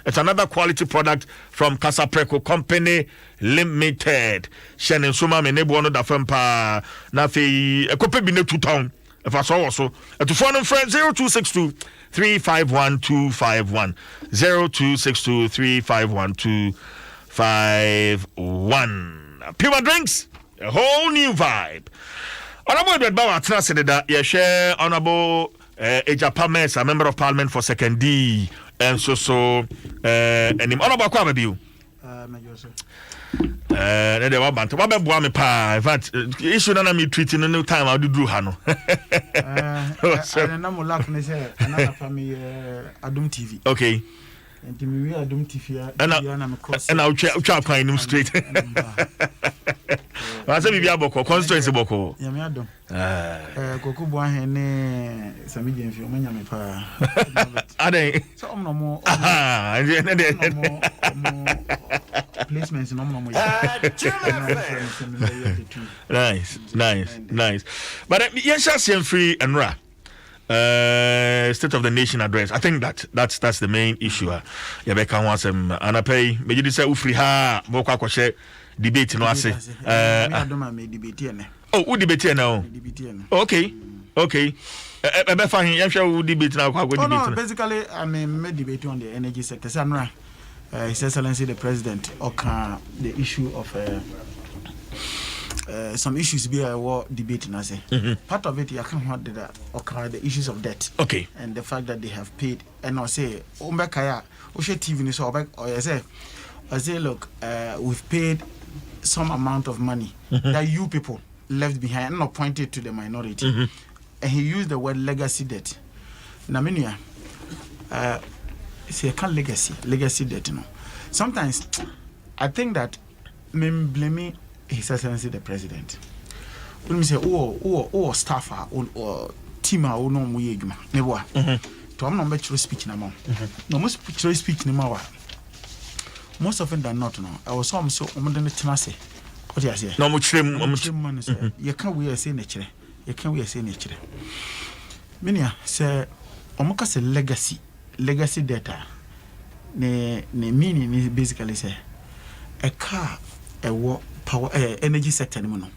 It's another quality product from Casapreco Company Limited. Shannon Suma me nebo no da fempa na fe ekope bi ne 2 town. If I saw also to phone and friend 0262 351 251 0262 351 251. Pure drinks, a whole new vibe. Honorable Edward Bawa Trusted that you share Honorable Ejapames, a member of parliament for second D, and so and him Honorable Kwabebu. They were bant. What about me pa? In fact, issue na me treating no time I do hano. And I'm laughing say another family Adom TV. Okay. And we Adom TV and I'll try find him straight. I said we boko constituency boko. Ya me Adom. Koku bo ahene Samiji mfi omanya me pa. Ade. So omno mo. Placements no more. Nice. But yes, I'm free and ra. State of the Nation address. I think that's the main issue. Yabeka wants and I pay. Maybe you say ufri ha boka kwashe debate no ase. I don't make debate now. Oh, who debate now? Okay. Ebe fine. I'm sure who debate now. No, basically, I mean, debate on the energy sector. Sanra. His Excellency the President, the issue of some issues be a war debating. I say part of it, I can't hold the issues of debt. Okay, and the fact that they have paid. And I say, Umbekaya, Ushe TV, so I say, look, we've paid some amount of money that you people left behind, and not pointed to the minority. And he used the word legacy debt. Naminia. See, I can't legacy debt, you know. Sometimes I think that blaming His Excellency the President. When we say, oh, staffer or team, or no, we never. To I'm not much speech in a month. No, most speech in a month. Most often than not, no. I was so on the tenacity. What do you say? No much money. You can't wear say nature. You can't wear say nature. Minia say, Omoka say legacy data ne meaning is basically say a car a power energy sector no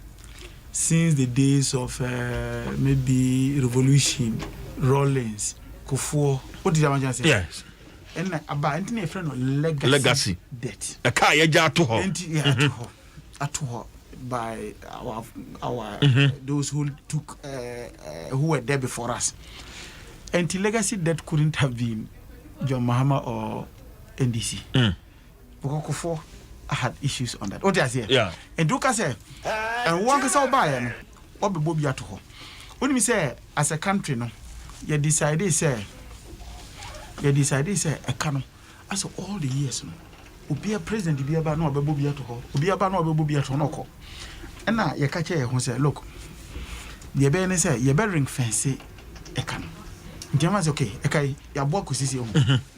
since the days of maybe revolution Rollins Kufuor what did I say yes and about any friend of legacy debt a car ya to her at her by our those who took who were there before us. And the legacy debt couldn't have been John Mahama or NDC. Because had issues on that. What I say? Yeah. And Duka say, and one can buy what be Bobby at home. When we say as a country, no, you decided say a canon. As all the years, no, will be a president to be about no Bobby at home, will be about no Bobby at home. And now you catch who say, look, the Ben say, you better ring fancy a canon. Jamas okay. Okay, ya boa kusisi o.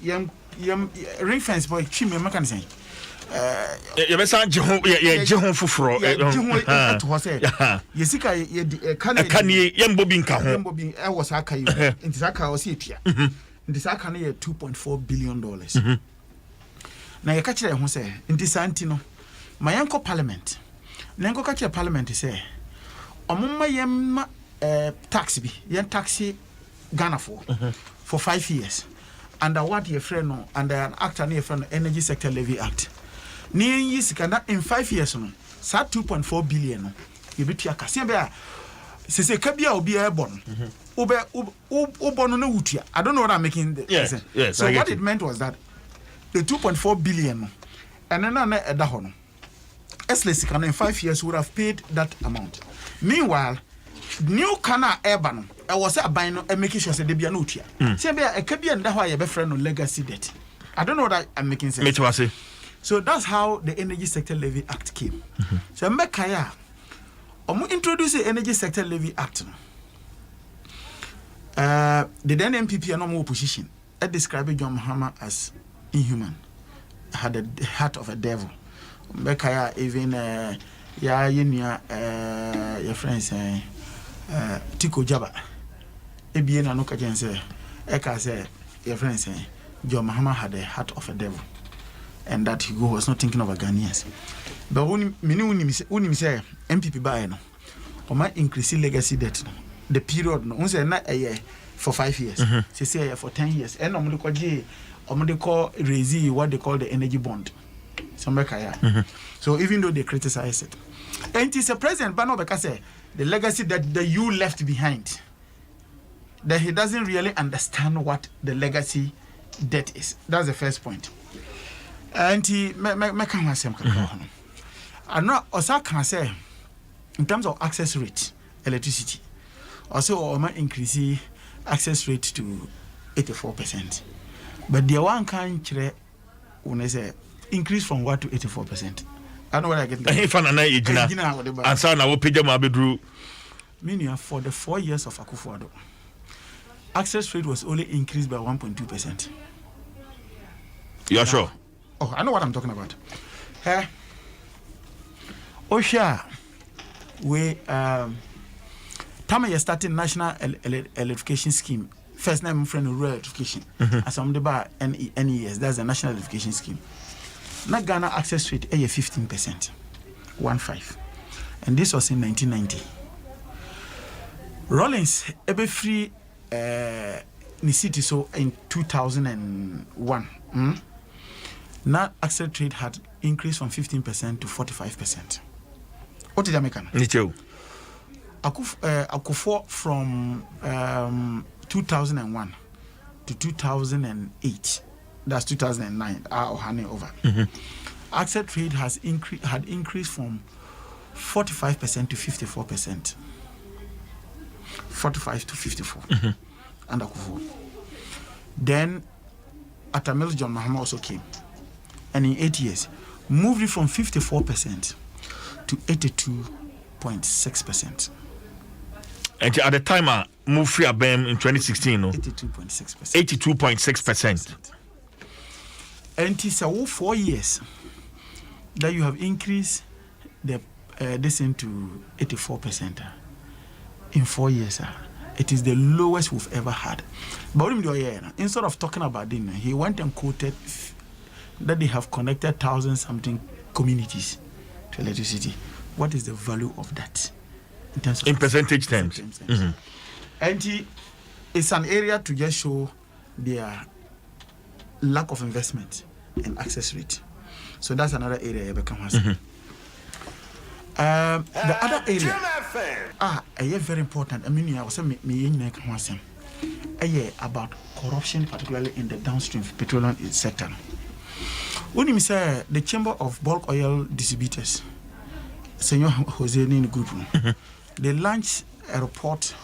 Yam ring fence boy chime maka ne sen. Ya be san je ho fufuro. Je ho to say. Yesika ye kan ye yam bobi nka ho. Yam bobi e wo sa aka yi. Nti sa aka wo se etua. Nti sa aka ne ye $2.4 billion. Na ye ka kire ho say nti santi no. Ma yanko parliament. Na yanko ka kire parliament say omumma yem tax bi. Yen taxi Ghana for 5 years under what your friend no under an act and your friend Energy Sector Levy Act. Ni years in 5 years no sa 2.4 billion no you be tia kase be a se kabia obi e bon no wutia. I don't know what I'm making the yes, so what it meant was that the 2.4 billion no and then na eda ho no Eslesi in 5 years would have paid that amount. Meanwhile new kana urban I was a buy no making sure say they be no tia. Say be a can be and that why you be friend no legacy debt. I don't know that I'm making sense. So that's how the Energy Sector Levy Act came. So Mekaya introduce the Energy Sector Levy Act. The then MPP are no more opposition. I described John Mahama as inhuman. Had the heart of a devil. Mekaya even your friends Tiko Jaba. Ebien no ka jense e ka say your friend say John Mahama had a heart of a devil, and that he was not thinking of a Ghanaians. But when you say MPP buy no, or my increasing legacy debt, the period no, once not a year for 5 years, she say for 10 years, and I'm going to call raise what they call the energy bond. So even though they criticize it, and it's a president, but no, because the legacy that you left behind, that he doesn't really understand what the legacy debt is. That's the first point. And he I know also can say in terms of access rate, electricity, also increase access rate to 84%. But the one can when I say increase from what to 84%. I know what I get. If I meaning for the 4 years of Akufo-Addo, access rate was only increased by 1.2%. You are sure? Oh, I know what I'm talking about. Osha, we time you starting national electrification scheme. First name friend rural electrification. As I'm the bar NES, that's the national electrification scheme. Now Ghana access rate is 15%, 1.5, and this was in 1990. Rollins ebe free ni city so in 2001. Now access rate had increased from 15% to 45%. What did I make? Akufo from 2001 to 2008. That's 2009. Over. Access rate had increased from 45% to 54%. 45 to 54. And Akufo. Then Atamil John Mahama also came, and in 8 years moved it from 54% to 82.6%. And at the time I moved free Abem in 2016, no? 82.6%. 82.6%. And it's 4 years that you have increased the this into 84%. In 4 years, it is the lowest we've ever had. But instead of talking about it, he went and quoted that they have connected 1,000 something communities to electricity. What is the value of that in terms of percentage terms? And it's an area to just show their lack of investment and access rate. So that's another area become the other area very important. I mean, I was saying about corruption, particularly in the downstream petroleum sector. When you say the Chamber of Bulk Oil Distributors, Senor Jose Nini Group, they launched a report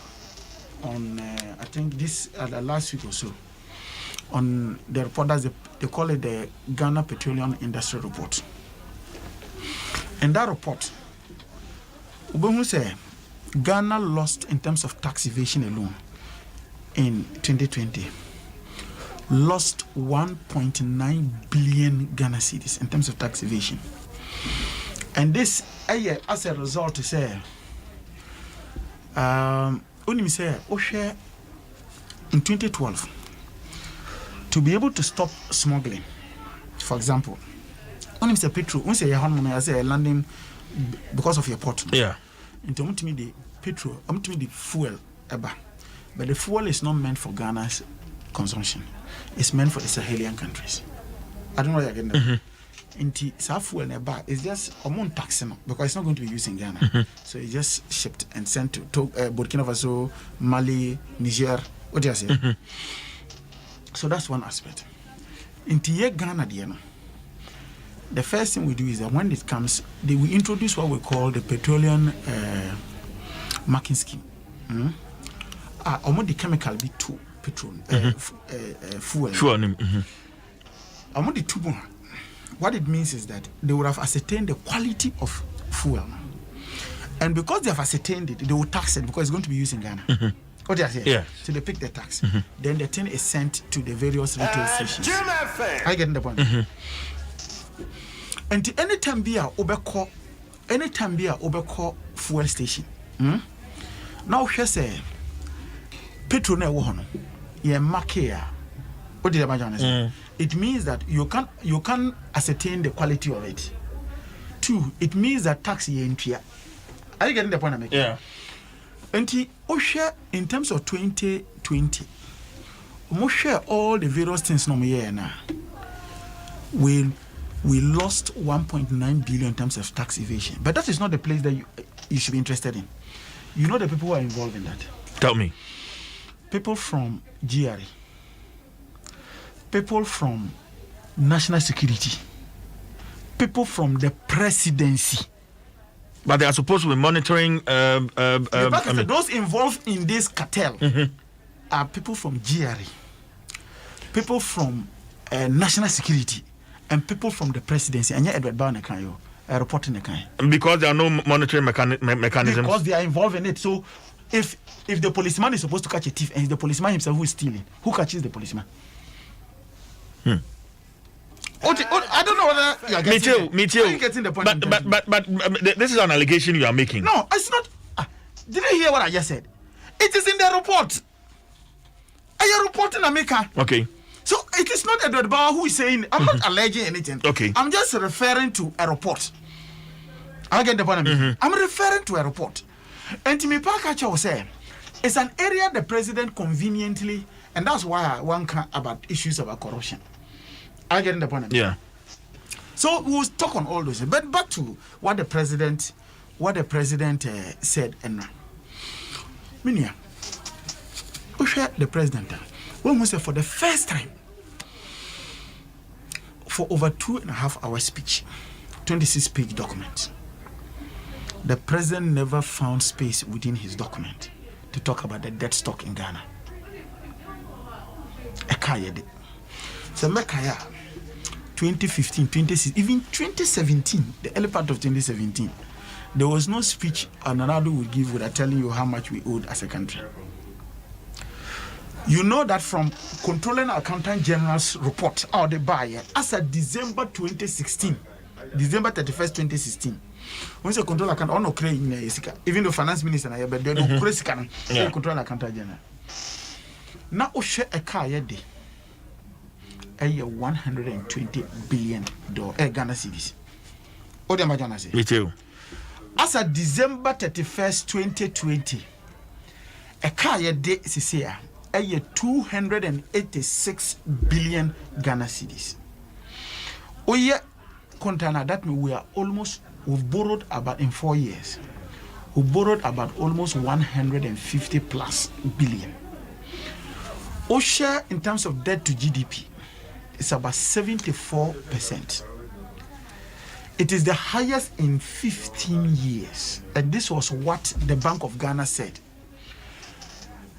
on I think this last week or so. On the report that they call it the Ghana Petroleum Industry Report. And that report, we say Ghana lost in terms of tax evasion alone in 2020, lost 1.9 billion Ghana cedis in terms of tax evasion. And this, as a result, to say, only say, in 2012, to be able to stop smuggling, for example, only say petrol, only say landing because of your port. Yeah. And to me the petrol, the fuel, but the fuel is not meant for Ghana's consumption. It's meant for the Sahelian countries. I don't know where you're getting that. And fuel is just amount taxing because it's not going to be used in Ghana. So it's just shipped and sent to Burkina Faso, Mali, Niger. What do you say? So that's one aspect. In Ghana, the first thing we do is that when it comes, we introduce what we call the petroleum marking scheme. The chemical be two petrol fuel. The two. What it means is that they would have ascertained the quality of fuel, and because they have ascertained it, they will tax it because it's going to be used in Ghana. What do you say? Yeah. So they pick the tax. Then the thing is sent to the various retail stations. I get the point. And anytime be a overcall fuel station. Now she say petrol na wo no. Ye make What did you imagine? It means that you can ascertain the quality of it. 2, it means that tax entry. Are you getting the point I'm making? Yeah. And in terms of 2020, we share all the various things no year now. We lost 1.9 billion in terms of tax evasion. But that is not the place that you should be interested in. You know the people who are involved in that. Tell me. People from GRE. People from national security. People from the presidency. But they are supposed to be monitoring. Those involved in this cartel are people from GRE, people from national security, and people from the presidency. And yet, Edward Brown reporting the kind. Because there are no monitoring mechanisms. Because they are involved in it. So, if the policeman is supposed to catch a thief and it's the policeman himself who is stealing, who catches the policeman? I don't know whether you are getting Me too. Are you getting the point? But this is an allegation you are making. No, it's not. Did you hear what I just said? It is in the report. Are you reporting America? Okay. So it is not Edward Bauer who is saying, I'm not alleging anything. Okay. I'm just referring to a report. I get the point. I'm referring to a report. And to me, Parker was saying, it's an area the president conveniently, and that's why I want about issues about corruption. I get the point. Yeah. So we'll talk on all those. But back to what the president said. And Minia, we share the president. When we say for the first time, for over 2.5 hour speech, 26-page document, the president never found space within his document to talk about the debt stock in Ghana. Ekayede. So Mekaya, 2015, 2016, even 2017, the early part of 2017, there was no speech Ananado would give without telling you how much we owed as a country. You know that from Controlling Accountant General's report, or the buyer, as of December 2016, December 31st, 2016, when you control account, on even the finance minister, but they don't crazy control accountant general. Now, Oshe Ekayede, a $120 billion Ghana cedis. What am I gonna say? Me too. As of December 31st, 2020, Ekayede Sisia, a 286 billion Ghana cedis. Oye, container that means we've borrowed about in 4 years. We borrowed about almost 150 plus billion. Our share in terms of debt to GDP is about 74%. It is the highest in 15 years. And this was what the Bank of Ghana said.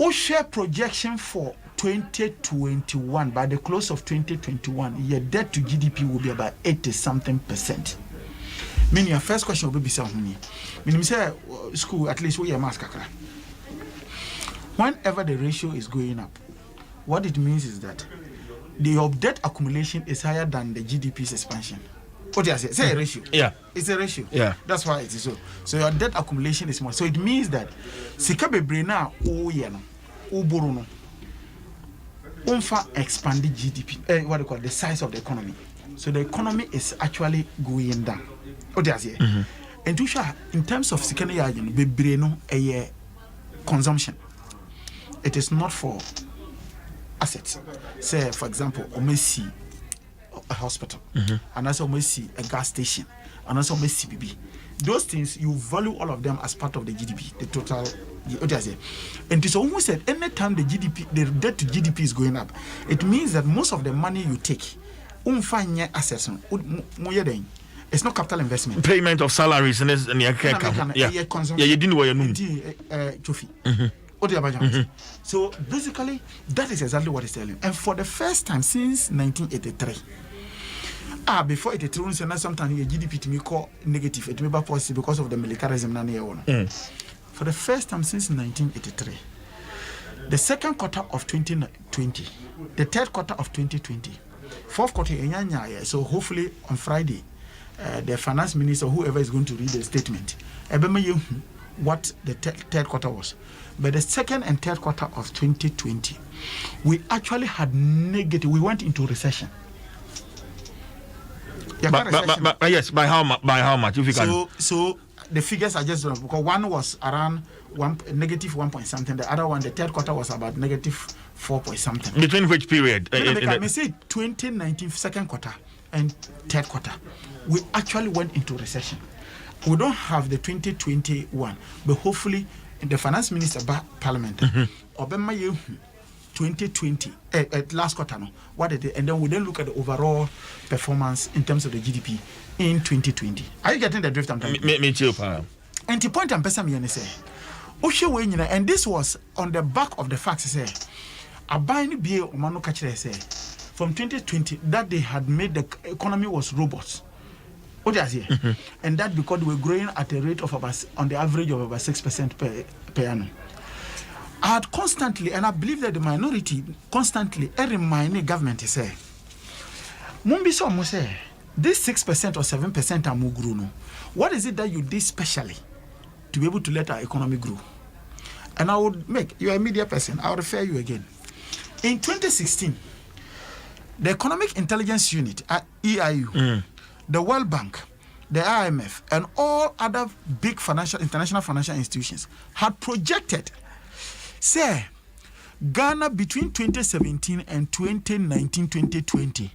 Our share projection for 2021, by the close of 2021, your debt to GDP will be about 80-something%. Meaning, your first question will be something. Meaning, say school at least we are mask. Whenever the ratio is going up, what it means is that the debt accumulation is higher than the GDP's expansion. What do you say? Say a ratio. Yeah. It's a ratio. Yeah. That's why it is so. So your debt accumulation is more. So it means that Sikabe Brena Uburuno Umfa expanded GDP. What do you call it? The size of the economy. So the economy is actually going down. What do you say? And to show in terms of Sikane Yajan, Bebreno a consumption. It is not for assets. Say, for example, Omesi a hospital, and also Omesi a gas station, and also Omesi CBB. Those things, you value all of them as part of the GDP, the total. And so almost said, anytime the debt to GDP is going up, it means that most of the money you take, assets, it's not capital investment. Payment of salaries and you didn't wear your So basically, that is exactly what it's telling. And for the first time since 1983, before 83, sometimes your GDP to me call negative, it may be positive because of the militarism. For the first time since 1983, the second quarter of 2020, the third quarter of 2020, fourth quarter, so hopefully on Friday, the finance minister, whoever is going to read the statement, what the third quarter was. But the second and third quarter of 2020, we actually had negative. We went into recession. Yes, by how much? If you can. So the figures are just because one was around negative 1 point something. The other one, the third quarter, was about negative 4 point something. Between which period? I say 2019 second quarter and third quarter, we actually went into recession. We don't have the 2021, but hopefully in the finance minister parliament, Obama 2020 last quarter, no, what did it, and then we then look at the overall performance in terms of the GDP in 2020. Are you getting the drift? I'm telling you. Me too, pa. And the point I'm say, and this was on the back of the facts say, a buying beer Omano Kachire say, from 2020 that they had made the economy was robust. What does here? And that because we were growing at a rate of about, on the average of about 6% per annum. I had constantly, and I believe that the minority constantly, every minor government is saying, Mumbiso Muse, this 6% or 7% are more grown. What is it that you did specially to be able to let our economy grow? And I would make, you're a media person, I'll refer you again. In 2016, the Economic Intelligence Unit at EIU, the World Bank, the IMF, and all other big international financial institutions had projected, say, Ghana between 2017 and 2019-2020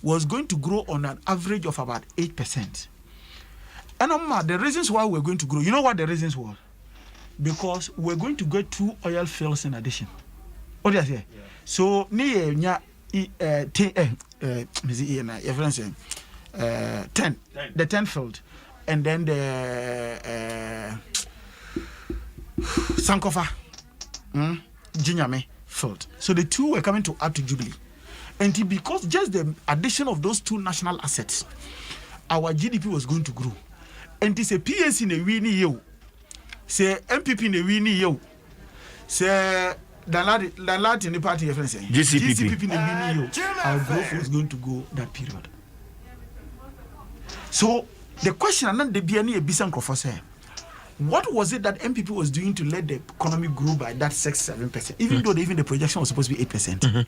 was going to grow on an average of about 8%. And the reasons why we're going to grow, you know what the reasons were? Because we're going to get 2 oil fields in addition. What do you say? So, the 10 field, and then the Sankofa, Jinyame field. So the 2 were coming to add to Jubilee. And because just the addition of those 2 national assets, our GDP was going to grow. And it's a PS in a winning year, say MPP in a winning year, say the in the party, GCPP in a winning year, our growth was going to go that period. So the question, and then the BNE Bisanko say, what was it that MPP was doing to let the economy grow by that 6-7%, even though even the projection was supposed to be 8%?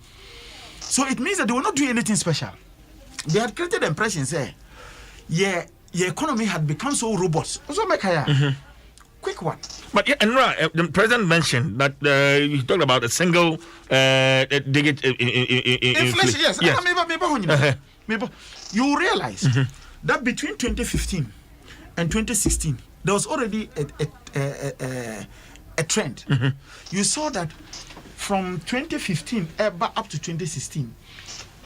So it means that they were not doing anything special. They had created the impression, say, your economy had become so robust. Also, make quick one. But yeah, and the president mentioned that he talked about a single digit inflation. Yes, maybe you realize that between 2015 and 2016, there was already a trend. You saw that from 2015 up to 2016,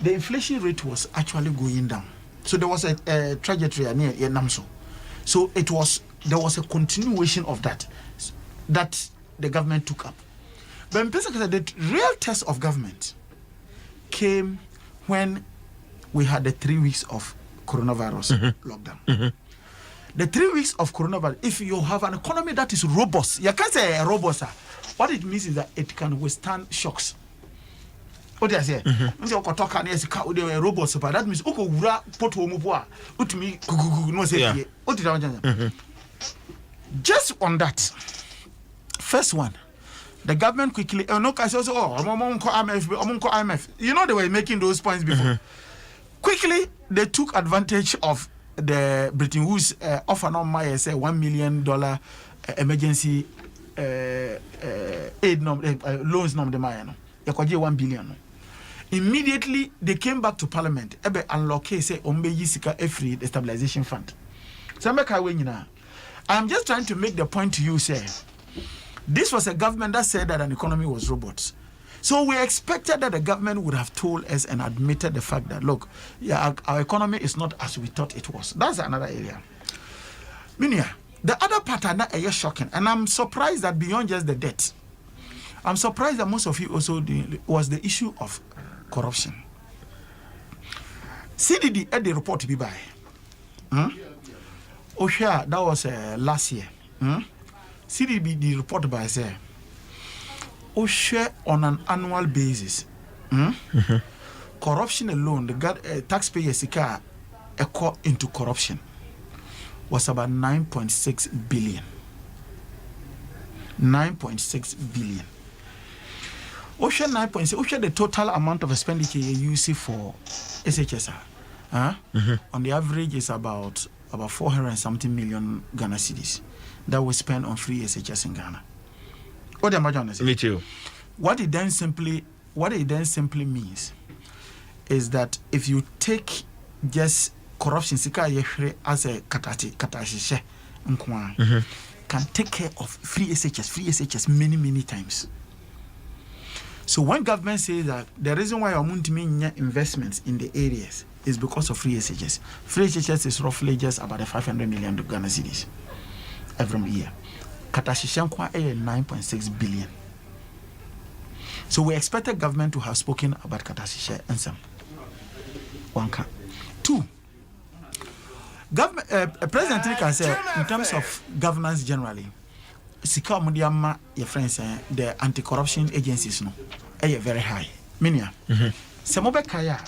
the inflation rate was actually going down. So there was a trajectory near Namso. So there was a continuation of that the government took up. But the real test of government came when we had the 3 weeks of coronavirus lockdown. The 3 weeks of coronavirus, if you have an economy that is robust, you can't say robust. What it means is that it can withstand shocks. What do I say? Robust, but that means just on that first one, the government quickly, IMF. You know they were making those points before. Quickly, they took advantage of the Bretton Woods offer on my say $1 million emergency aid loans nom de maya no. Yakoje 1 billion. Immediately they came back to Parliament. Ebe unlock say ombe yisika free the stabilization fund. So I'm just trying to make the point to you, say this was a government that said that an economy was robust. So we expected that the government would have told us and admitted the fact that, look, our economy is not as we thought it was. That's another area. Minia, the other pattern that is shocking, and I'm surprised that beyond just the debt, I'm surprised that most of you also was the issue of corruption. CDD had the report to be by. Osha, that was last year. CDD the report by say. Share on an annual basis. Corruption alone, the taxpayers into corruption was about 9.6 billion. 9.6 billion. Ocean 9.6. Ocean the total amount of expenditure you see for SHS. On the average is about 400 and something million Ghana cedis that we spend on free SHS in Ghana. What am I trying to say? Me too. What it then simply means is that if you take just corruption as a katashishe can take care of free SHS many times. So when government says that the reason why Omunti investments in the areas is because of free SHS. Free SHS is roughly just about 500 million Ghana cedis every year. Katashishankwa 9.6 billion. So we expected government to have spoken about Dwaso Nsem. One can. Two, President can say in terms of governance generally, Sika Mudiama, your friends, the anti-corruption agencies no, very high. Minia. Semobe Kaya.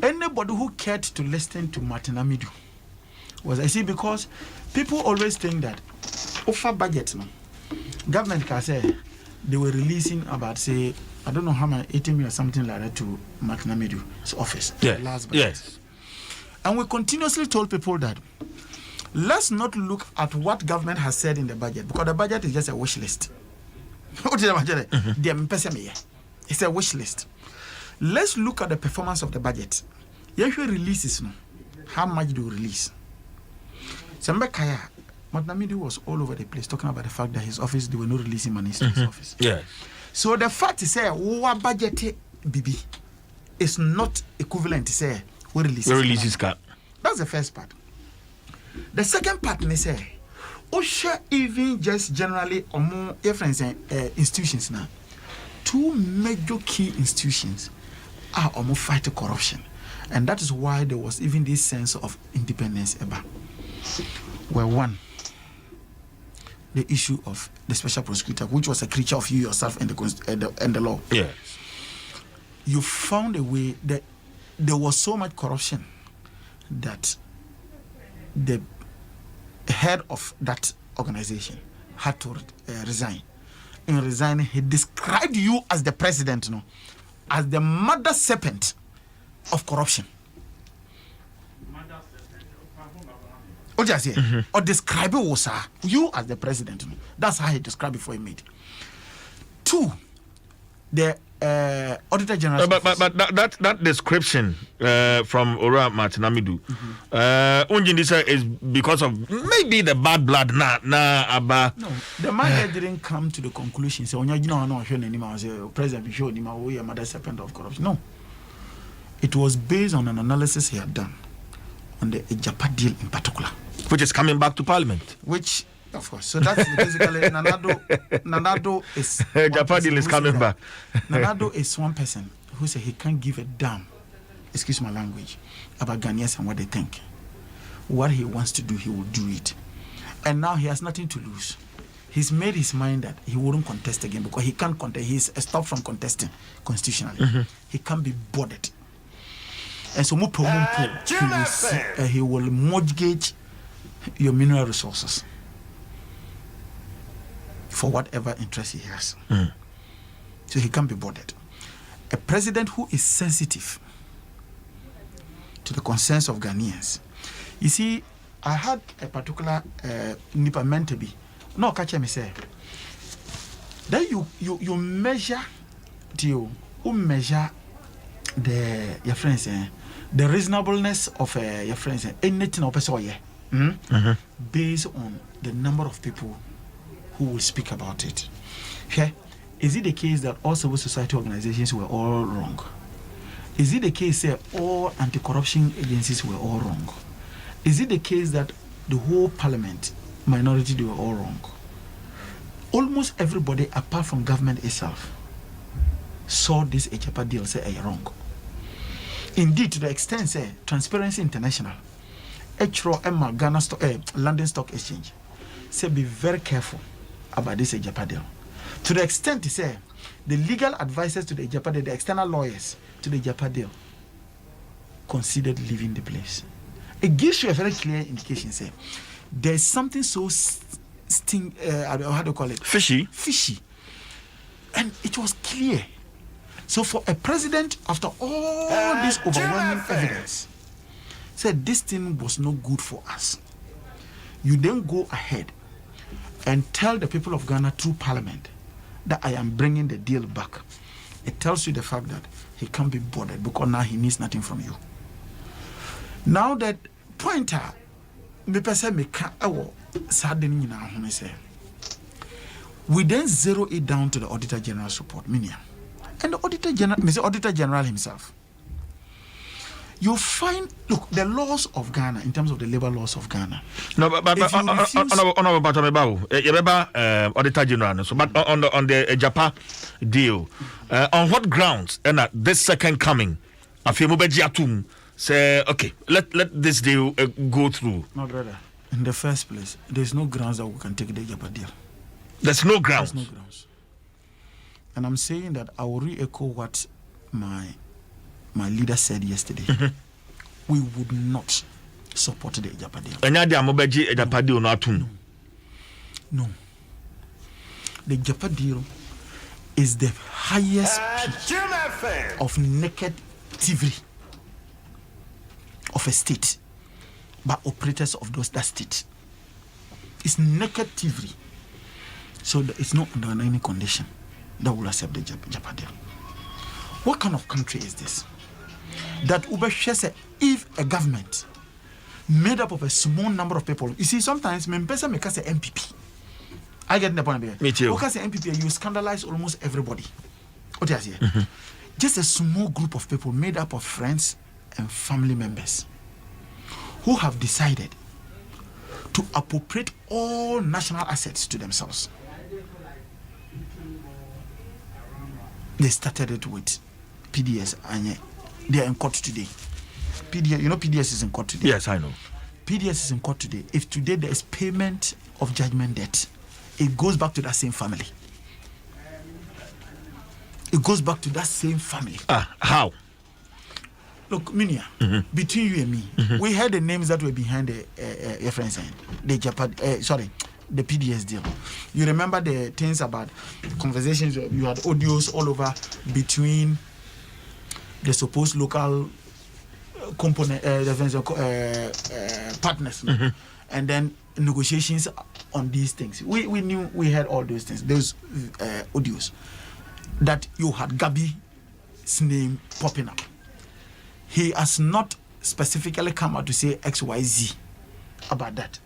Anybody who cared to listen to Martin Amidu was, I see, because people always think that over budget, no, government can say they were releasing about, say, I don't know how many, 80 million or something like that to Martin Amidu's office. Yeah. Last budget. Yes. And we continuously told people that let's not look at what government has said in the budget, because the budget is just a wish list. It's a wish list. Let's look at the performance of the budget. Yeshua releases no. How much do you release? Sembe Kaya, Martin was all over the place talking about the fact that his office, they were not releasing money to his office. Yeah. So the fact is say what budget BB is not equivalent to say we release cap. That's the first part. The second part is say Osha even just generally among friends institutions now. Two major key institutions are almost fighting corruption, and that is why there was even this sense of independence about. Well, one, the issue of the special prosecutor, which was a creature of you yourself and the law. Yes. You found a way that there was so much corruption that the head of that organization had to resign. In resigning, he described you as the president, no, as the mother serpent of corruption. Or just here, or describe you as the president. No? That's how he described it before he made. Two, the Auditor General. But that description from Ora Martin Amidu, Unjindisa is because of maybe the bad blood. Abba. No, the man didn't come to the conclusion. So when you know, no, president showed him a mother serpent of corruption. No, it was based on an analysis he had done on the Ejapa deal in particular, which is coming back to Parliament. Which, of course, so that's basically Nanado is Ejapa deal is coming back. Nanado is one person who said he can't give a damn, excuse my language, about Ghanaians and what they think. What he wants to do, he will do it. And now he has nothing to lose. He's made his mind that he wouldn't contest again because he can't contest. He's stopped from contesting constitutionally. He can't be bothered. And so he will mortgage your mineral resources for whatever interest he has. So he can't be bothered. A president who is sensitive to the concerns of Ghanaians. You see, I had a particular nipa meant to be. No, catch me say. Then you measure you measure your friends the reasonableness of your friends anything of based on the number of people who will speak about it. Okay? Is it the case that all civil society organizations were all wrong? Is it the case that all anti-corruption agencies were all wrong? Is it the case that the whole parliament, minority, they were all wrong? Almost everybody, apart from government itself, saw this Ejapa deal say wrong. Indeed, to the extent, say, Transparency International, Emma Ghana London Stock Exchange, say be very careful about this Ejapa deal. To the extent, say, the legal advisors to the Ejapa deal, the external lawyers to the Ejapa deal, considered leaving the place. It gives you a very clear indication, say, there's something so how do you call it? Fishy. And it was clear. So for a president, after all this overwhelming evidence, said this thing was not good for us, you then go ahead and tell the people of Ghana through parliament that I am bringing the deal back. It tells you the fact that he can't be bothered because now he needs nothing from you. Now that pointer, me person me can say we then zero it down to the Auditor General's report, Minia. And the Auditor General himself. You find, look, the laws of Ghana, in terms of the labor laws of Ghana. No, but Auditor General. So, but on the Japan deal, on what grounds? And this second coming, I feel say, okay, let this deal go through. No, brother. In the first place, there's no grounds that we can take the Japan deal. There's no grounds. There's no grounds. And I'm saying that I will re-echo what my leader said yesterday. We would not support the Japan deal. No. The Japan deal is the highest peak of naked thievery of a state by operators of that state. It's naked thievery. So it's not under any condition that will accept the Japan deal. What kind of country is this? That Uber says if a government made up of a small number of people, you see, sometimes Mpensenpensenmu say MPP. I get the point here. Me too. Because MPP, you scandalize almost everybody. What do you say? Just a small group of people made up of friends and family members who have decided to appropriate all national assets to themselves. They started it with PDS and they are in court today. PDS, you know PDS is in court today. Yes, I know. PDS is in court today. If today there is payment of judgment debt, it goes back to that same family. It goes back to that same family. How? Look, Minia, between you and me, we heard the names that were behind your friends saying the the PDS deal. You remember the things about conversations, you had audios all over between the supposed local component partners and then negotiations on these things. We knew, we had all those things, those audios, that you had Gabi's name popping up. He has not specifically come out to say XYZ about that.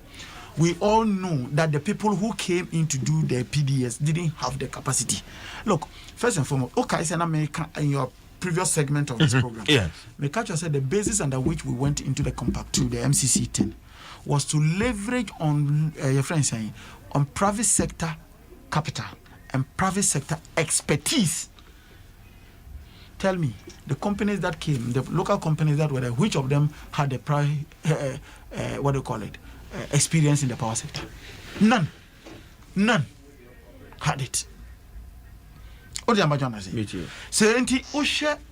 We all know that the people who came in to do the PDS didn't have the capacity. Look, first and foremost, okay, in your previous segment of this program, yes, Mekacho said the basis under which we went into the compact to the MCC 10 was to leverage on your friend saying on private sector capital and private sector expertise. Tell me, the companies that came, the local companies that were there, which of them had the what do you call it, experience in the power sector? None had it. What do you say? Me too. So,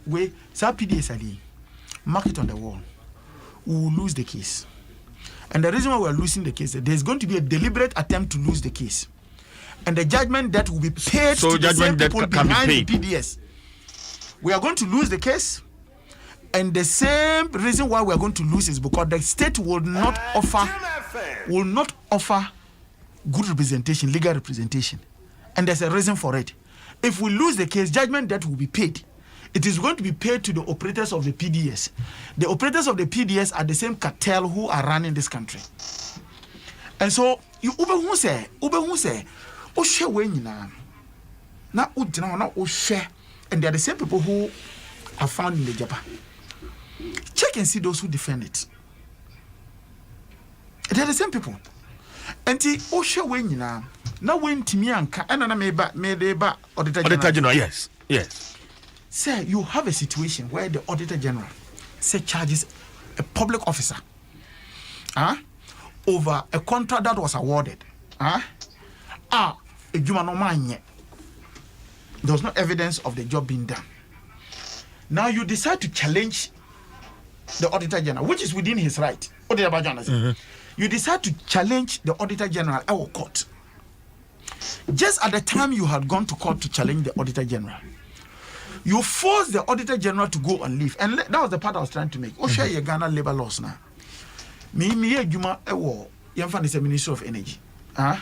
we PDS ali, mark it on the wall. We will lose the case. And the reason why we are losing the case, there's going to be a deliberate attempt to lose the case. And the judgment that will be paid to the same people behind the PDS. We are going to lose the case. And the same reason why we are going to lose is because the state will not offer good representation, legal representation. And there's a reason for it. If we lose the case, judgment debt will be paid. It is going to be paid to the operators of the PDS. The operators of the PDS are the same cartel who are running this country. And so, you say, and they are the same people who are found in the Japan. Check and see those who defend it. They are the same people. And now when Timianka and Meba Auditor General, yes. Sir, you have a situation where the Auditor General charges a public officer over a contract that was awarded. There was no evidence of the job being done. Now you decide to challenge the Auditor General, which is within his right. You decide to challenge the Auditor General, our court, just at the time you had gone to court to challenge the Auditor General, you forced the Auditor General to go on leave. And that was the part I was trying to make. Oh, share your Ghana labor laws now. Me, Juma, the Ministry of Energy. I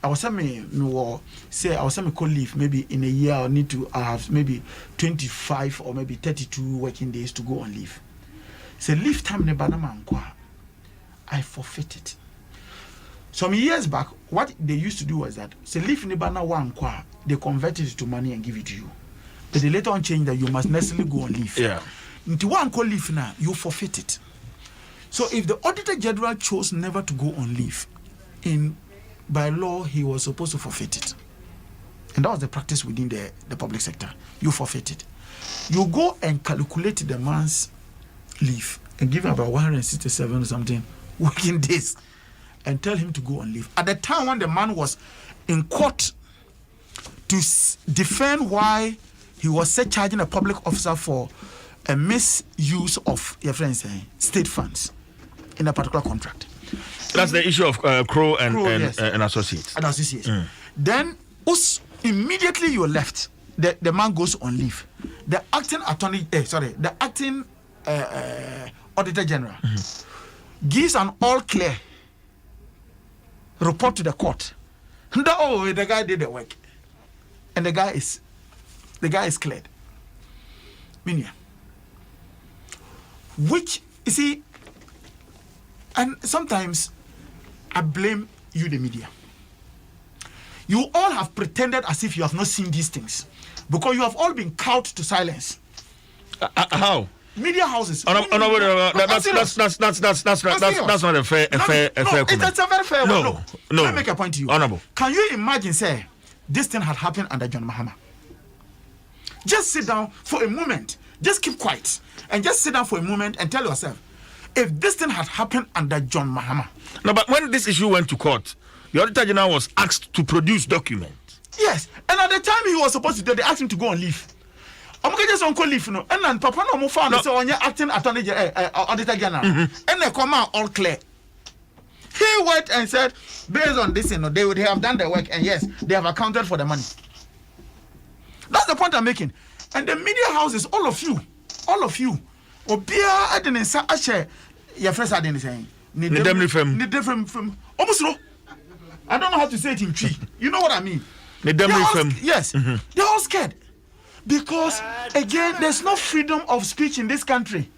was saying call leave maybe in a year I need to have maybe 25 or maybe 32 working days to go on leave. So leave time ne banama I forfeited. Some years back, what they used to do was that say leave ne bana one they converted it to money and give it to you. But they later on changed that you must necessarily go on leave. Yeah. Into one call leave now, you forfeit it. So if the Auditor General chose never to go on leave, by law, he was supposed to forfeit it. And that was the practice within the public sector. You forfeit it. You go and calculate the man's leave and give him about 167 or something working days and tell him to go on leave. At the time when the man was in court to defend why he was charging a public officer for a misuse of your friends state funds in a particular contract. That's the issue of Crow and yes. and Associates. And Associates. Then, immediately you left, the man goes on leave. The acting Auditor General gives an all clear report to the court. The guy did the work, and the guy is cleared. Minya. Which you see, and sometimes I blame you, the media. You all have pretended as if you have not seen these things because you have all been cowed to silence. How? Media houses. That's not a fair comment. It's a very fair one. No. Let me make a point to you. Honorable. Can you imagine, say, this thing had happened under John Mahama? Just sit down for a moment. Just keep quiet and just sit down for a moment and tell yourself, if this thing had happened under John Mahama. No, but when this issue went to court, the Auditor General was asked to produce documents. Yes, and at the time he was supposed to do, they asked him to go on leave. I'm going to just on leave, and then Papa no more found so on your acting attorney Auditor General, and they come out all clear. He went and said, based on this, they would have done the work, and yes, they have accounted for the money. That's the point I'm making. And the media houses, all of you, Obia I didn't say your first I didn't say. Almost no. I don't know how to say it in Tree. You know what I mean? Yes. They're all scared. Because again, there's no freedom of speech in this country.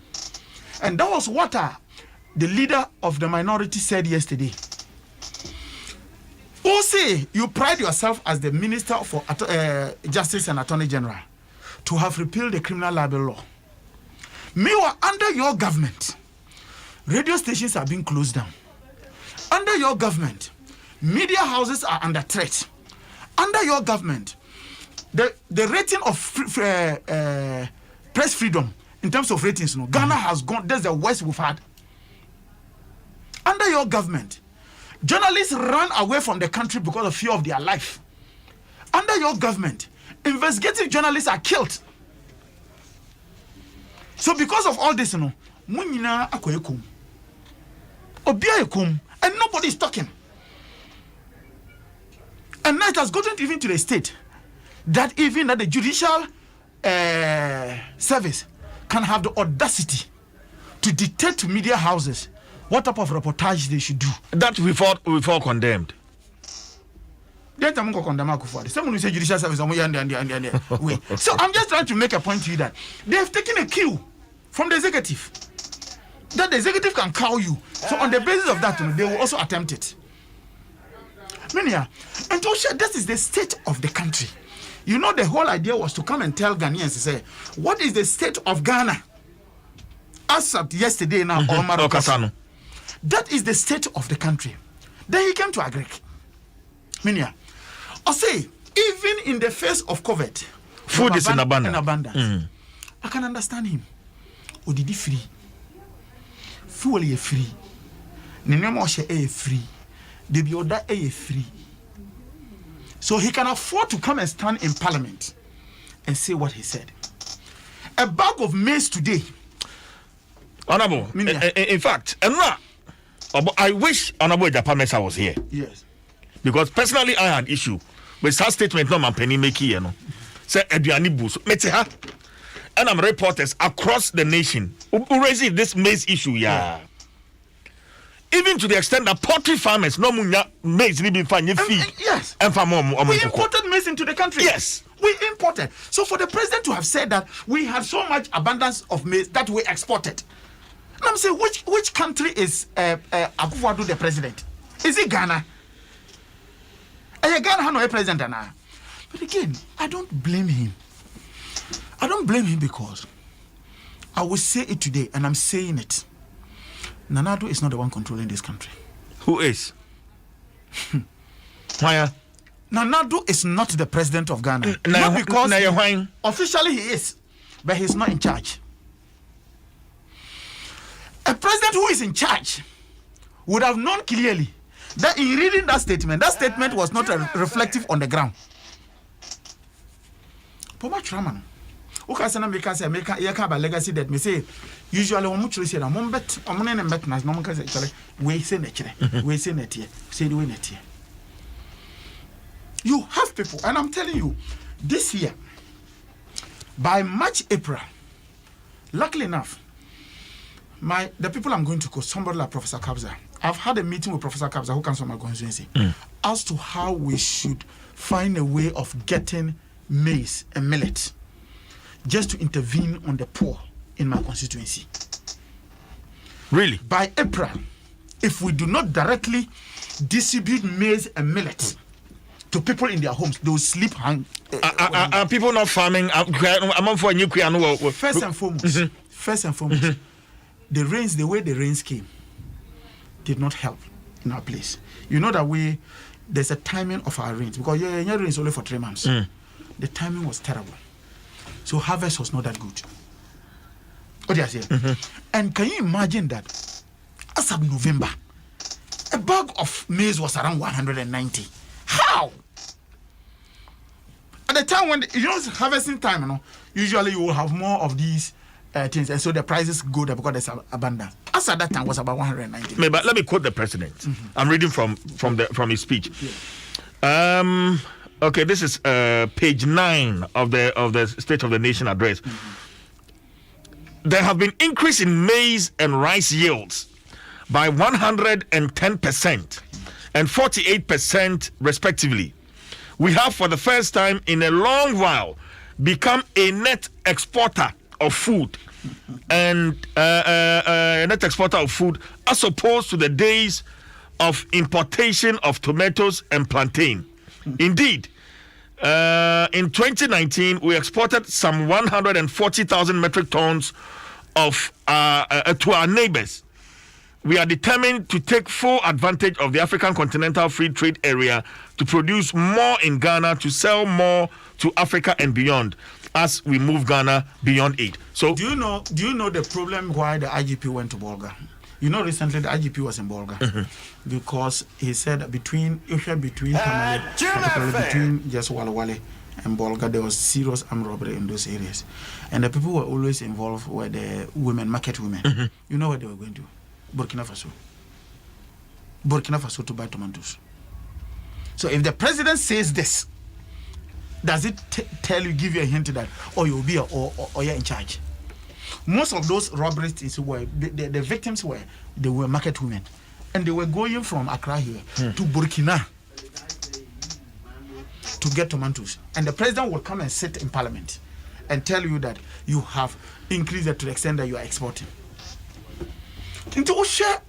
And that was what the leader of the minority said yesterday. Say you pride yourself as the Minister for Justice and Attorney General to have repealed the criminal libel law. Meanwhile, under your government, radio stations are being closed down. Under your government, media houses are under threat. Under your government, the rating of press freedom in terms of ratings, Ghana has gone. That's the worst we've had. Under your government, journalists run away from the country because of fear of their life. Under your government, investigative journalists are killed. So because of all this, munina akoyekum, obiayekum, and nobody is talking. And now it has gotten even to the state that even that the judicial service can have the audacity to dictate to media houses what type of reportage they should do. That we fought condemned. So I'm just trying to make a point to you that they have taken a cue from the executive. That the executive can cow you. So on the basis of that, they will also attempt it. Minia, and to share, this is the state of the country. You know, the whole idea was to come and tell Ghanaians, say, what is the state of Ghana? As of yesterday now, that is the state of the country. Then he came to agree. Minia, I say, even in the face of COVID, food is in abundance. I can understand him. Odidi free. Fuel is free. Nenemoshe is free. The bioda is free. So he can afford to come and stand in parliament and say what he said. A bag of maize today. Honorable, in fact, I wish Honorable Japan Mesa was here. Yes. Because personally, I had issue with that statement no man penny make here no say aduani bu so mete ha and I'm reporters across the nation who raising this maize issue even to the extent that poultry farmers no munya maize ni be fanye feed yes and for more we imported maize into the country. Yes, we imported. So for the president to have said that we had so much abundance of maize that we exported, and I'm saying which country is Akufo-Addo the president? Is it Ghana? Ghana has no president now. But again, I don't blame him. I don't blame him because I will say it today, and I'm saying it. Nana Addo is not the one controlling this country. Who is? Why? Nana Addo is not the president of Ghana. Not because officially he is, but he's not in charge. A president who is in charge would have known clearly that in reading that statement was not reflective on the ground. Poma Traman. Ukasana make a legacy that me say usually when much say I'm bet and bet nas no man say we say net here say the way net here. You have people, and I'm telling you, this year by March, April, luckily enough, the people I'm going to call somebody like Professor Kabza. I've had a meeting with Professor Kabza, who comes from my constituency, as to how we should find a way of getting maize and millet just to intervene on the poor in my constituency. Really? By April, if we do not directly distribute maize and millet to people in their homes, they will sleep hang. Are people not farming? First and foremost, the way the rains came did not help in our place. You know that there's a timing of our rains because your rains only for 3 months. The timing was terrible, so harvest was not that good. What do you say? And can you imagine that as of November, a bag of maize was around 190? How? At the time when harvesting time, usually you will have more of these things, and so the prices go there because there's abundance. As at that time was about 190. But let me quote the president. I'm reading from his speech. Yeah. Okay, this is page 9 of the State of the Nation address. There have been increase in maize and rice yields by 110% and 48% respectively. We have, for the first time in a long while, become a net exporter of food and a net exporter of food as opposed to the days of importation of tomatoes and plantain. Indeed, in 2019, we exported some 140,000 metric tons of to our neighbors. We are determined to take full advantage of the African Continental Free Trade Area to produce more in Ghana, to sell more to Africa and beyond as we move Ghana beyond aid. So, do you know the problem why the IGP went to Bolga? You know, recently the IGP was in Bolga because he said between Tamale, particularly between just Walawale and Bolga, there was serious armed robbery in those areas, and the people who were always involved were the women, market women. You know what they were going to? Burkina Faso to buy tomatoes. So if the president says this, does it give you a hint that you'll be or you're in charge? Most of those robberies were the victims were market women, and they were going from Accra here to Burkina to get tomatoes, and the president will come and sit in parliament and tell you that you have increased it to the extent that you are exporting. Into Osha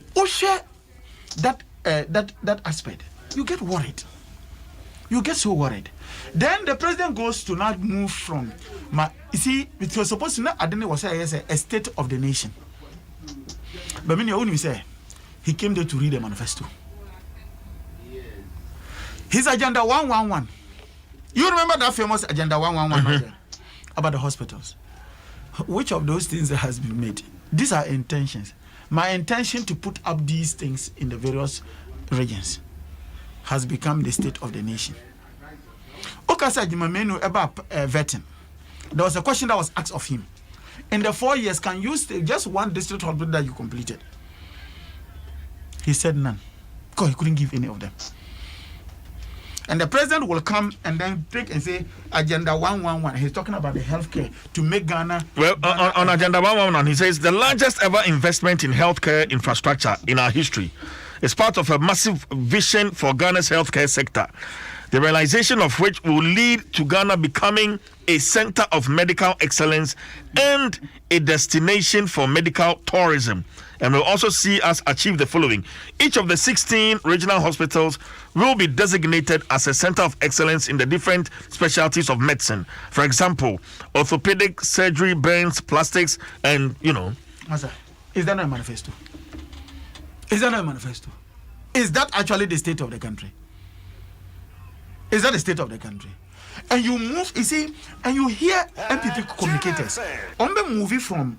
that aspect, you get worried. You get so worried. Then the president goes to now move from you see, it was supposed to not Adene was a state of the nation. But when you only say he came there to read the manifesto. His agenda 111. You remember that famous agenda 111 about the hospitals? Which of those things has been made? These are intentions. My intention to put up these things in the various regions has become the state of the nation. Okasa Jimamenu about vetting. There was a question that was asked of him. In the 4 years, can you stay just one district hospital that you completed? He said none. Because he couldn't give any of them. And the president will come and then take and say Agenda 111. He's talking about the healthcare to make Ghana. Well, on Agenda 111, he says the largest ever investment in healthcare infrastructure in our history is part of a massive vision for Ghana's healthcare sector, the realization of which will lead to Ghana becoming a center of medical excellence and a destination for medical tourism, and will also see us achieve the following. Each of the 16 regional hospitals will be designated as a center of excellence in the different specialties of medicine. For example, orthopedic, surgery, burns, plastics, and, Master, is that not a manifesto? Is that not a manifesto? Is that actually the state of the country? Is that the state of the country? And you move, you see, and you hear MPP communicators on the movie from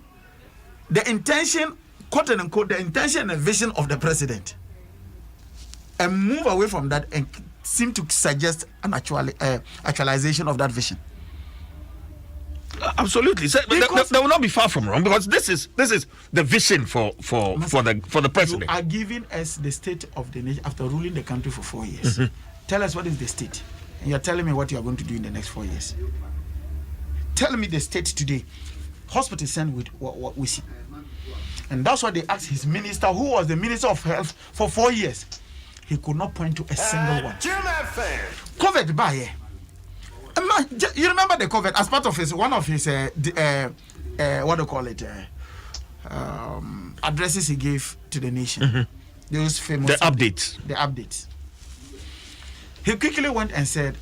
the intention, quote unquote, the intention and vision of the president, and move away from that and seem to suggest an actualization of that vision. Absolutely, so, they will not be far from wrong, because this is the vision for the president. You are giving us the state of the nation after ruling the country for 4 years. Mm-hmm. Tell us what is the state, and you are telling me what you are going to do in the next 4 years. Tell me the state today. Hospitals send with what we see, and that's why they asked his minister, who was the minister of health for 4 years. He could not point to a single one. COVID by here. You remember the COVID as part of one of his what do you call it, addresses he gave to the nation. Mm-hmm. Those famous updates. He quickly went and said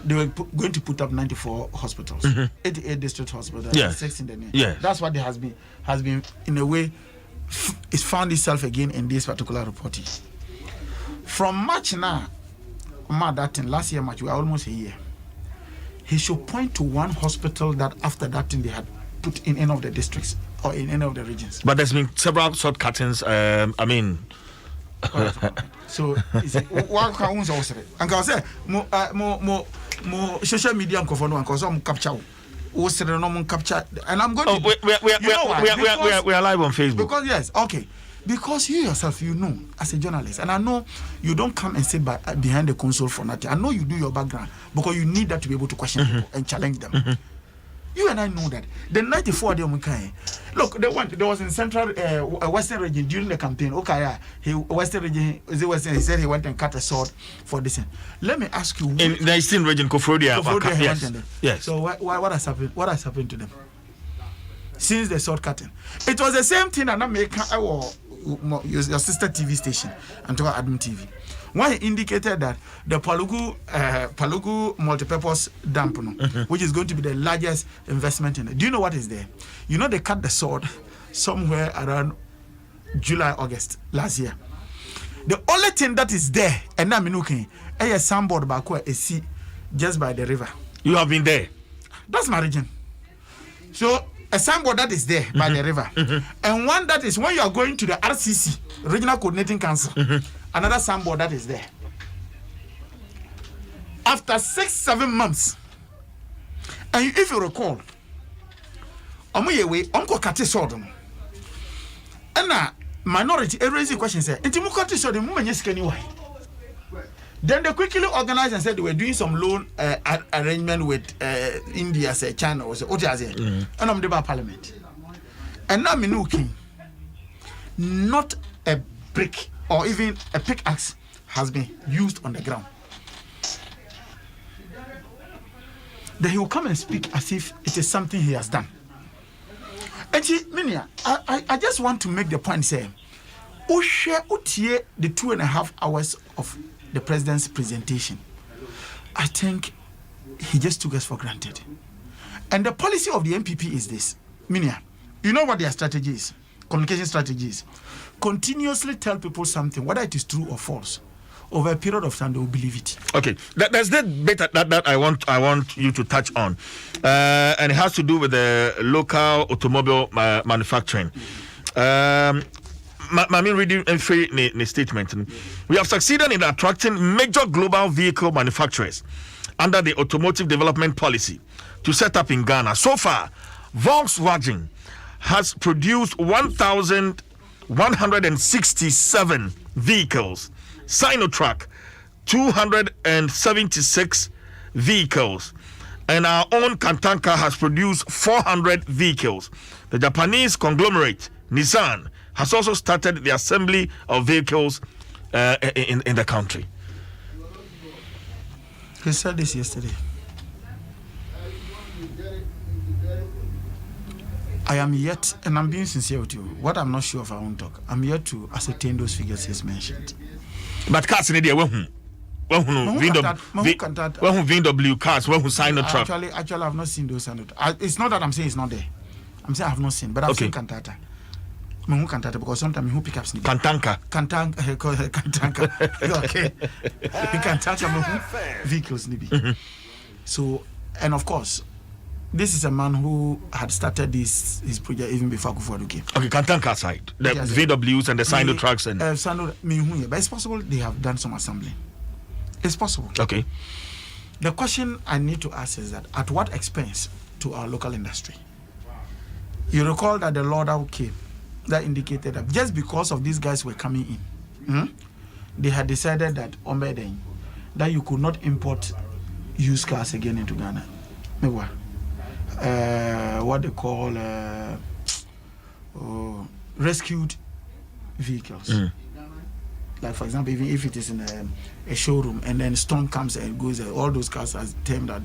they were going to put up 94 hospitals, mm-hmm. 88 district hospitals, 6 in the nation. Yeah. That's what has been in a way it's found itself again in this particular report. From March now. That in last year March, we are almost a year. He should point to one hospital that after that thing they had put in any of the districts or in any of the regions. But there's been several short cuttings. So what can we say? And I say more social media and capture. Capture, and I'm going to. We are live on Facebook. Because yes, okay. Because you yourself, as a journalist, and I know you don't come and sit behind the console for nothing. I know you do your background because you need that to be able to question people and challenge them. Mm-hmm. You and I know that. The 94 look, there was in central western region during the campaign. Okay, western region, he said he went and cut a sword for this. Let me ask you. In the eastern region, Kofodia. Yes. So what has happened? What has happened to them since the sword cutting? It was the same thing that your sister TV station and to Adom TV. When he indicated that the Palugu multipurpose dam, mm-hmm. which is going to be the largest investment in it. Do you know what is there? They cut the sword somewhere around July, August last year. The only thing that is there, and I'm looking, is a sandboard back where a sea just by the river. You have been there? That's my region. So a signboard that is there mm-hmm. by the river, mm-hmm. and one that is when you are going to the RCC, Regional Coordinating Council, mm-hmm. another signboard that is there. After 6-7 months, and if you recall, Uncle Kati Sodom, and minority raising questions say, "Intimukati Sodom, why?" Then they quickly organized and said they were doing some loan arrangement with India, say China, or what is it? And I'm the parliament. And now Minuki, not a brick or even a pickaxe has been used on the ground. Then he will come and speak as if it is something he has done. And Minia, I just want to make the point, say, the 2.5 hours of the president's presentation, I think he just took us for granted. And the policy of the MPP is this. Minia, you know what their strategy is? Communication strategy is. Continuously tell people something, whether it is true or false. Over a period of time, they will believe it. Okay, there's that bit that I want you to touch on, and it has to do with the local automobile manufacturing. I mean, reading a free statement. We have succeeded in attracting major global vehicle manufacturers under the automotive development policy to set up in Ghana. So far, Volkswagen has produced 1,167 vehicles. Sinotrack 276 vehicles, and our own Kantanka has produced 400 vehicles. The Japanese conglomerate Nissan has also started the assembly of vehicles in the country. He said this yesterday. I am yet, and I'm being sincere with you, what I'm not sure of, I won't talk. I'm yet to ascertain those figures he's mentioned. But cars in India, when VW cars, when who sign the truck? Actually, I've not seen those. It's not that I'm saying it's not there. I'm saying I've not seen, but I've seen Cantata. Cantata because sometimes who pick up Kantanka. Okay. Cantata vehicles So, and of course, this is a man who had started his project even before Kufuor came. Okay, Kantanka side, the VWs and the Sino trucks and. But it's possible they have done some assembling. It's possible. Okay. The question I need to ask is that at what expense to our local industry? You recall that the law that came that indicated that just because of these guys were coming in, they had decided that that you could not import used cars again into Ghana. What they call rescued vehicles. Like for example, even if it is in a showroom and then storm comes and goes, all those cars are termed that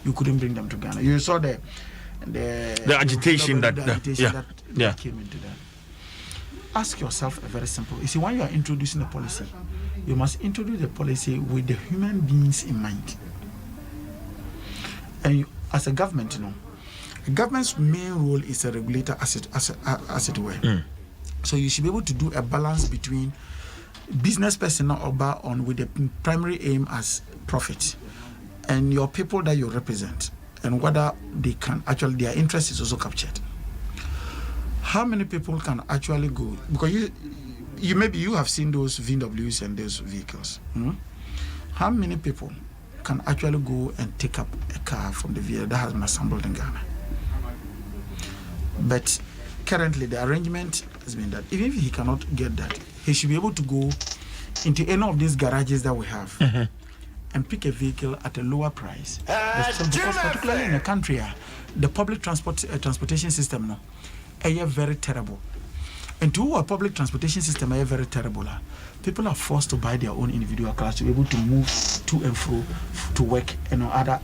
you couldn't bring them to Ghana. You saw the agitation that came into that. Ask yourself a very simple. You see, when you are introducing a policy, you must introduce the policy with the human beings in mind. And you, as a government, a government's main role is a regulator, as it were. So you should be able to do a balance between business personnel with the primary aim as profit, and your people that you represent, and whether they can actually their interest is also captured. How many people can actually go? Because you maybe you have seen those VWs and those vehicles. How many people can actually go and take up a car from the vehicle that has been assembled in Ghana? But currently the arrangement has been that even if he cannot get that, he should be able to go into any of these garages that we have and pick a vehicle at a lower price. Because particularly in a country, the public transportation system is very terrible. And to a public transportation system is very terrible, people are forced to buy their own individual cars to be able to move to and fro to work and other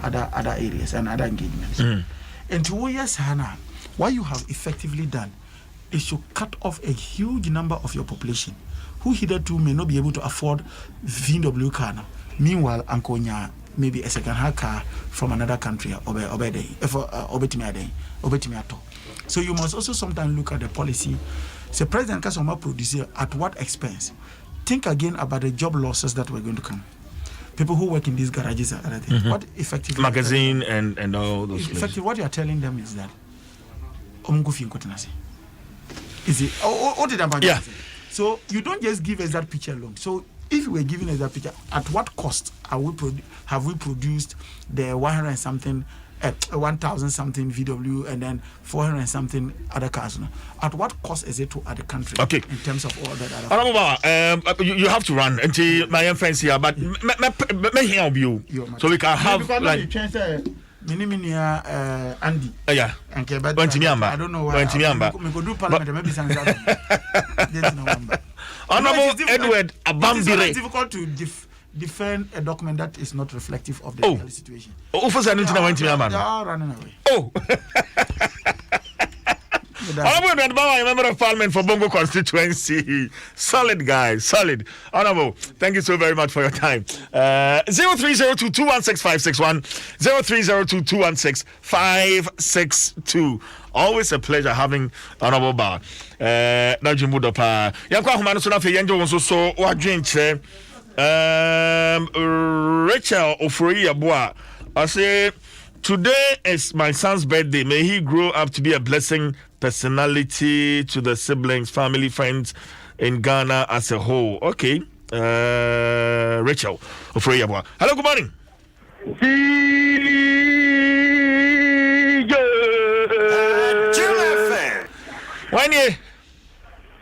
areas and other engagements. And to years, Hannah, what you have effectively done is to cut off a huge number of your population who hitherto may not be able to afford VW car now. Meanwhile, Ankonya maybe a second-hand car from another country So you must also sometimes look at the policy. Say, President Kasoma producer, at what expense? Think again about the job losses that were going to come. People who work in these garages and other things. What effectively magazine and all those effectively what you are telling them is that is it? Yeah. So you don't just give us that picture alone. So if we were giving us that picture, at what cost have we produced the 100 and something, 1,000 something VW and then 400 and something other cars? At what cost is it to other country? Okay. In terms of all that other. You have to run until my friends here, but may help you so we can have like. Andy. Yeah. Okay, but I don't know why. We go do parliament maybe some Honorable Edward Abambire. It's difficult to defend a document that is not reflective of the real situation. They are running away. Honorable Edward, member of Parliament for Bongo constituency. Solid guy, solid. Honorable, thank you so very much for your time. 0302216561, 0302216562. Always a pleasure having Honorable Bar. Najimudopa. Yankwa humano so na fe yenjo won so wadwenche. Rachel Ofori Aboa. I say today is my son's birthday. May he grow up to be a blessing personality to the siblings, family, friends in Ghana as a whole. Okay. Rachel Ofori Aboa. Hello, good morning.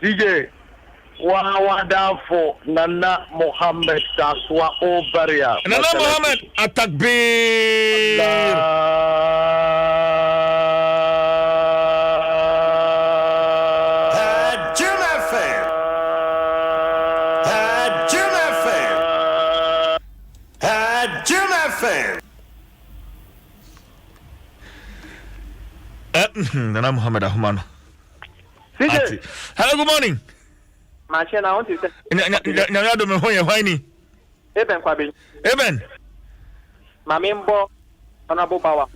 DJ. Wadafo Nana Mohammed Taswa Obaria. Nana Mohammed Atakbir. Nana Muhammad Ahmad. Hello, good morning. Machine, I want to say. Nyanyado mehoye why Eben Kwabi. Eben. Mamimbo Honorable Bawa.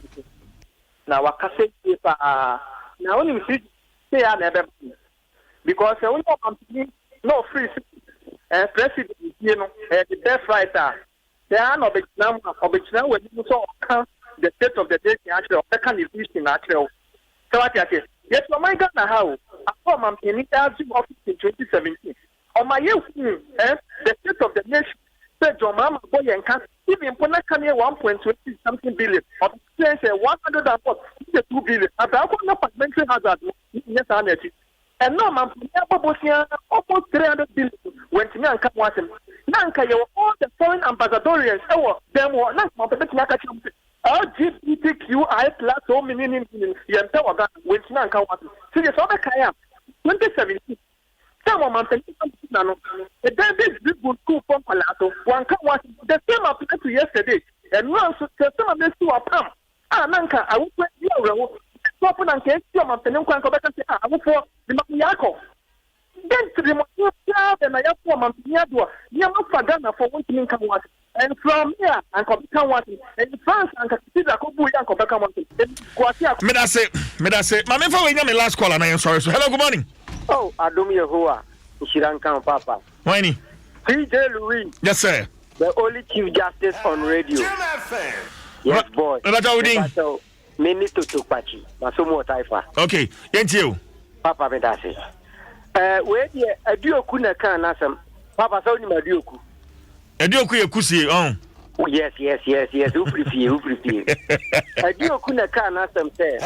Now wakase pa na only see say na because when you company no free president you know the best writer they are no obechina when you so the state of the day actually of can is in actually so what you say yes no my Ghana how I come in the office in 2017 on my youth the state of the nation said your mama boy and can even put can 1.20 something billion or say 142 billion and I could not mention hazard yes and no man almost 300 billion when to me and come watch him nanka you all the foreign ambassadorians them were not LGBTQI plus so many yemta when to me and come watch him so the other kaya 2017 some man no the David big school from Palato one come watch the same applied to yesterday and no so some of them to a pam nanka I would put you open and case your man can come back and say I will for the Makiako then to the Makiako and I have for Makiado you must for Ghana for one thing come watch and from here and come watch and France and consider Kobu and come back and watch me that say mama for we my last call and I am sorry so hello good morning. Oh, Adom Yehoah, Shirankan Papa. Why PJ Louis. Yes, sir. The only Chief Justice on radio. Yes, boy. Many to Tupachi. Masumo Taifa. Okay, thank you. Papa Medase. Where a dioku na kan nasam. Papa saw ni madioku. A dioku yakusi on. Yes. Who prepare. A dioku na kan nasam say.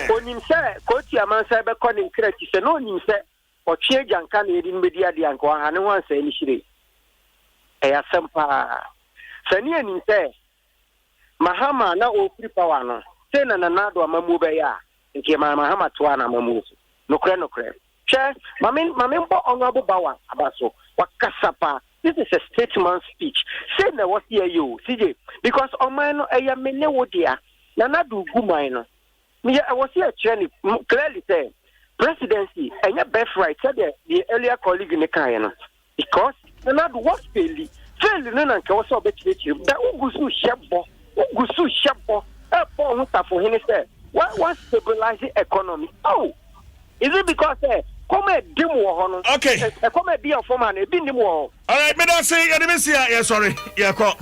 Onim say Coach Amansa be calling credit say no nim say o change anka na edin media de anka ha ne wan say ni shire. E asem pa. Sani anim say Mahama na o free power no. Say na do amamu be ya. Nke Mahama to na amamu. No kre. Che mamin bo honorable bawa abaso. Wakasapa. This is a statement speech. Say na what here you, CJ. Because on my no eya mene wodia. Na do gumai me I was here training clearly say presidency and your best right said the earlier colleague in the Kayana. Because na do what fairly no na ka so be chire that ugusu shebo for him say what stabilize the economy. Oh, is it because come dim wo ho okay come be a former e bi nim wo. All right, me don't say you see yeah sorry yeah ko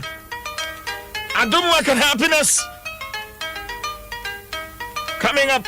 Adom work and happiness coming up.